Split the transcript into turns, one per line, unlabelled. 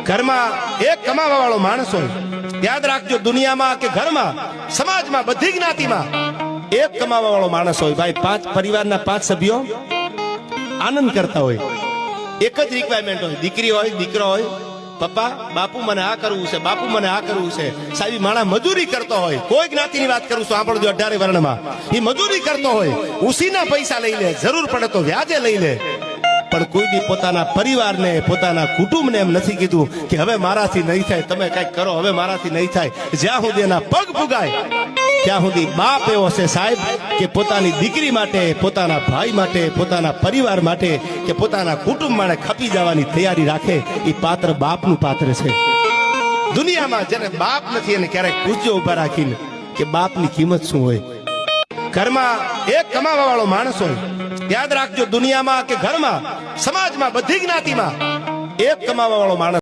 ઘરમાં એક કમાવા વાળો માણસ હોય, યાદ રાખજો, દુનિયામાં કે ઘરમાં, સમાજમાં, બધી જ્ઞાતિમાં એક કમાવા વાળો માણસ હોય. ભાઈ, 5 પરિવારના 5 સભ્યો આનંદ કરતા હોય, એક જ રિક્વાયરમેન્ટ હોય, દીકરી હોય, દીકરો હોય, પપ્પા બાપુ મને આ કરવું છે, બાપુ મને આ કરવું છે. સાહેબ, માણસ મજૂરી કરતો હોય, કોઈ જ્ઞાતિની વાત કરું છું, સાંભળજો, 18 વર્ણમાં એ મજૂરી કરતો હોય, ઉસીના પૈસા લઈ લે, જરૂર પડે તો વ્યાજે લઈ લે, પણ કોઈ બી પોતાના પરિવારને, પોતાના કુટુંબને એમ નથી કીધું કે હવે મારાથી નહીં થાય, તમે કઈક કરો, હવે મારાથી નહીં થાય. જ્યાં સુધી એના પગ પુગાય ત્યાં સુધી બાપ એવો છે સાહેબ કે પોતાની દીકરી માટે, પોતાના ભાઈ માટે, પોતાના પરિવાર માટે કે પોતાના કુટુંબ માટે ખપી જવાની તૈયારી રાખે. એ પાત્ર બાપનું પાત્ર છે. દુનિયામાં જેને બાપ નથી એને ક્યારેક પૂછજો ઉભા રાખીને કે બાપની કિંમત શું હોય. ઘરમાં એક કમાવા વાળો માણસ હોય, યાદ રાખજો, દુનિયામાં કે ઘરમાં, સમાજમાં, બધી જ્ઞાતિમાં એક કમાવા વાળો માણસ